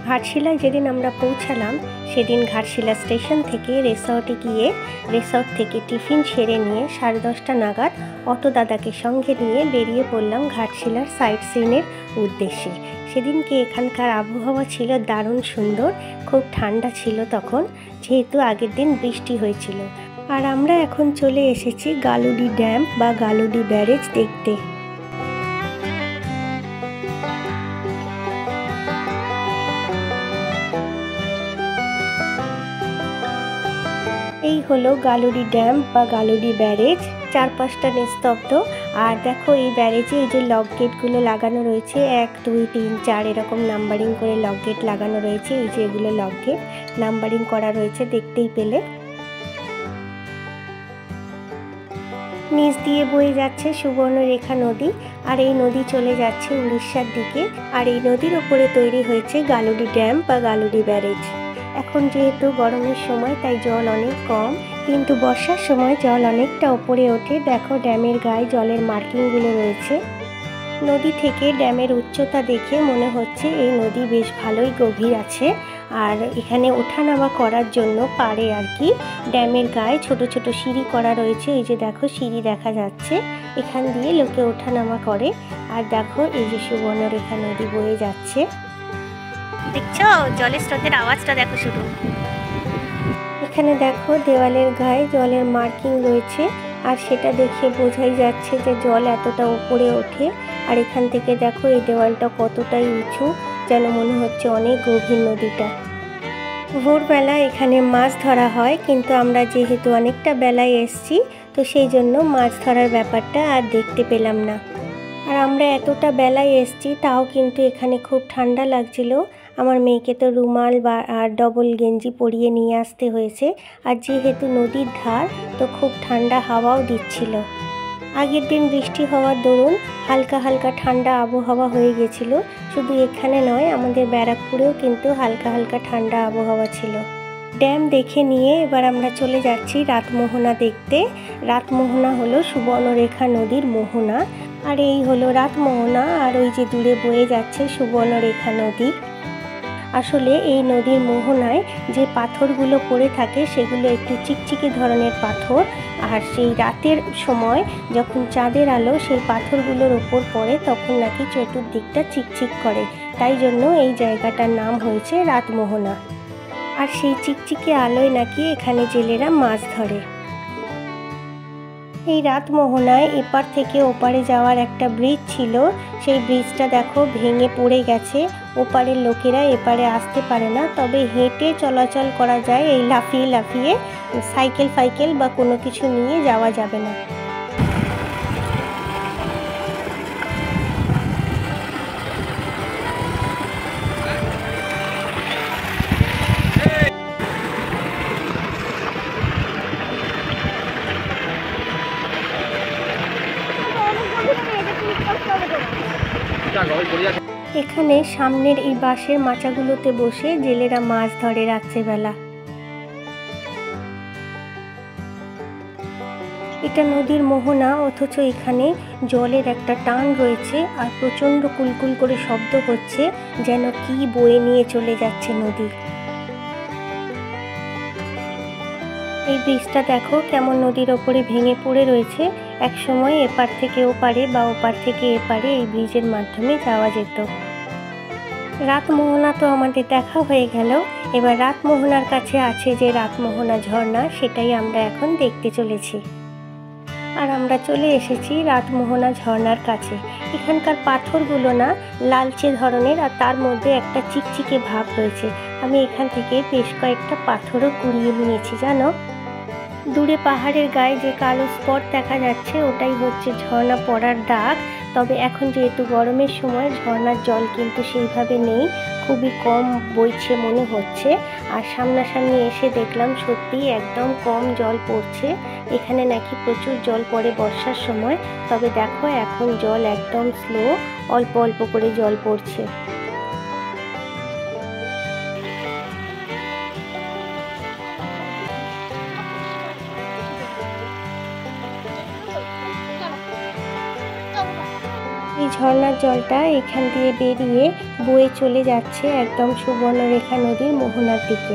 ঘাটশিলায় যেদিন আমরা পৌঁছালাম সেদিন ঘাটশিলা স্টেশন থেকে রিসর্টে গিয়ে রিসর্ট থেকে টিফিন সেরে নিয়ে 10:30 নাগাদ অটো দাদাকে সঙ্গে নিয়ে বেরিয়ে পড়লাম ঘাটশিলার সাইট সিনের উদ্দেশ্যে। সেদিনকে এখানকার আবহাওয়া ছিল দারুণ সুন্দর, খুব ঠান্ডা ছিল তখন, যেহেতু আগের দিন বৃষ্টি হয়েছিল। আর আমরা এখন চলে এসেছি গালুডিহ ড্যাম বা গালুডিহ ব্যারেজ দেখতে। এই হলো গালুডিহ ড্যাম বা গালুডিহ ব্যারেজ, চারপাশটা নিস্তব্ধ। আর দেখো এই ব্যারেজে এই যে লক গেটগুলো লাগানো রয়েছে, 1 2 3 4 এরকম নাম্বারিং করে লক গেট লাগানো রয়েছে। এই যে এগুলো লক গেট নাম্বারিং করা রয়েছে, দেখতেই পেলে। নিচ দিয়ে বয়ে যাচ্ছে সুবর্ণরেখা নদী, আর এই নদী চলে যাচ্ছে উড়িষ্যার দিকে। আর এই নদীর ওপরে তৈরি হয়েছে গালুডিহ ড্যাম বা গালুডিহ ব্যারেজ। এখন যেহেতু গরমের সময় তাই জল অনেক কম, কিন্তু বর্ষার সময় জল অনেকটা ওপরে ওঠে। দেখো ড্যামের গায়ে জলের মার্কিংগুলো রয়েছে। নদী থেকে ড্যামের উচ্চতা দেখে মনে হচ্ছে এই নদী বেশ ভালোই গভীর আছে। আর এখানে ওঠানামা করার জন্য পারে আর কি ড্যামের গায়ে ছোট ছোট সিঁড়ি করা রয়েছে। এই যে দেখো সিঁড়ি দেখা যাচ্ছে, এখান দিয়ে লোকে ওঠানামা করে। আর দেখো এই যে সুবর্ণরেখা নদী বয়ে যাচ্ছে, দেখছো জলের স্রোতের আওয়াজটা দেখো শুধু। এখানে দেখো দেওয়ালের গায়ে জলের মার্কিং রয়েছে, আর সেটা দেখে বোঝাই যাচ্ছে যে জল এতটা উপরে ওঠে। আর এখান থেকে দেখো এই দেওয়ালটা কতটাই উঁচু, যেন মনে হচ্ছে অনেক গভীর নদীটা। ভোরবেলা এখানে মাছ ধরা হয়, কিন্তু আমরা যেহেতু অনেকটা বেলায় এসছি তো সেই জন্য মাছ ধরার ব্যাপারটা আর দেখতে পেলাম না। আর আমরা এতটা বেলায় এসছি তাও কিন্তু এখানে খুব ঠান্ডা লাগছিল। আমার মেয়েকে তো রুমাল বা আর ডবল গেঞ্জি পরিয়ে নিয়ে আসতে হয়েছে। আর যেহেতু নদীর ধার তো খুব ঠান্ডা হাওয়াও দিচ্ছিল। আগের দিন বৃষ্টি হওয়ার দরুন হালকা হালকা ঠান্ডা আবহাওয়া হয়ে গেছিল। শুধু এখানে নয়, আমাদের ব্যারাকপুরেও কিন্তু হালকা হালকা ঠান্ডা আবহাওয়া ছিল। ড্যাম দেখে নিয়ে এবার আমরা চলে যাচ্ছি রাতমোহনা দেখতে। রাতমোহনা হলো সুবর্ণরেখা নদীর মোহনা। আর এই হলো রাতমোহনা, আর ওই যে দূরে বয়ে যাচ্ছে সুবর্ণরেখা নদী। আসলে এই নদীর মোহনায় যে পাথরগুলো পড়ে থাকে সেগুলো একটু চিকচিকে ধরনের পাথর। আর সেই রাতের সময় যখন চাঁদের আলো সেই পাথরগুলোর ওপর পড়ে তখন নাকি চতুর্দিকটা চিকচিক করে, তাই জন্য এই জায়গাটার নাম হয়েছে রাতমোহনা। আর সেই চিকচিকে আলোয় নাকি এখানে জেলেরা মাছ ধরে। এই রাতমোহনায় এপার থেকে ওপারে যাওয়ার একটা ব্রিজ ছিল, সেই ব্রিজটা দেখো ভেঙে পড়ে গেছে। ওপারের লোকেরা এপারে আসতে পারে না, তবে হেঁটে চলাচল করা যায়। এই লাফিয়ে লাফিয়ে সাইকেল বা কোনো কিছু নিয়ে যাওয়া যাবে না। এখানে সামনের এই বাঁশের মাচাগুলোতে বসে জেলেরা মাছ ধরে রাত্রেবেলা। এটা নদীর মোহনা, অথচ এখানে জলের একটা টান রয়েছে আর প্রচণ্ড কুলকুল করে শব্দ হচ্ছে, যেন কি বয়ে নিয়ে চলে যাচ্ছে নদী। এই ব্রিজটা দেখো কেমন নদীর ওপরে ভেঙে পড়ে রয়েছে। এক সময় এপার থেকে ওপারে বা ওপার থেকে এপারে এই ব্রিজের মাধ্যমে যাওয়া যেত। রাতমোহনা তো আমাদের দেখা হয়ে গেল, এবার রাতমোহনার কাছে আছে যে রাতমোহনা ঝর্ণা, সেটাই আমরা এখন দেখতে চলেছি। আর আমরা চলে এসেছি রাতমোহনা ঝর্ণার কাছে। এখানকার পাথরগুলো না লালচে ধরনের, আর তার মধ্যে একটা চিকচিকে ভাব রয়েছে। আমি এখান থেকে বেশ কয়েকটা পাথরও কুড়িয়ে নিয়েছি জানো। দূরে পাহাড়ের গায়ে যে কালো স্পট দেখা যাচ্ছে ওটাই হচ্ছে ঝর্ণা পড়ার দাগ। তবে এখন যেহেতু গরমের সময় ঝর্নার জল কিন্তু সেইভাবে নেই, খুবই কম বইছে মনে হচ্ছে। আর সামনাসামনি এসে দেখলাম সত্যিই একদম কম জল পড়ছে। এখানে নাকি প্রচুর জল পড়ে বর্ষার সময়, তবে দেখো এখন জল একদম স্লো, অল্প অল্প করে জল পড়ছে। এই ঝর্নার জলটা এখান দিয়ে বেরিয়ে বয়ে চলে যাচ্ছে একদম সুবর্ণরেখা নদীর মোহনার দিকে।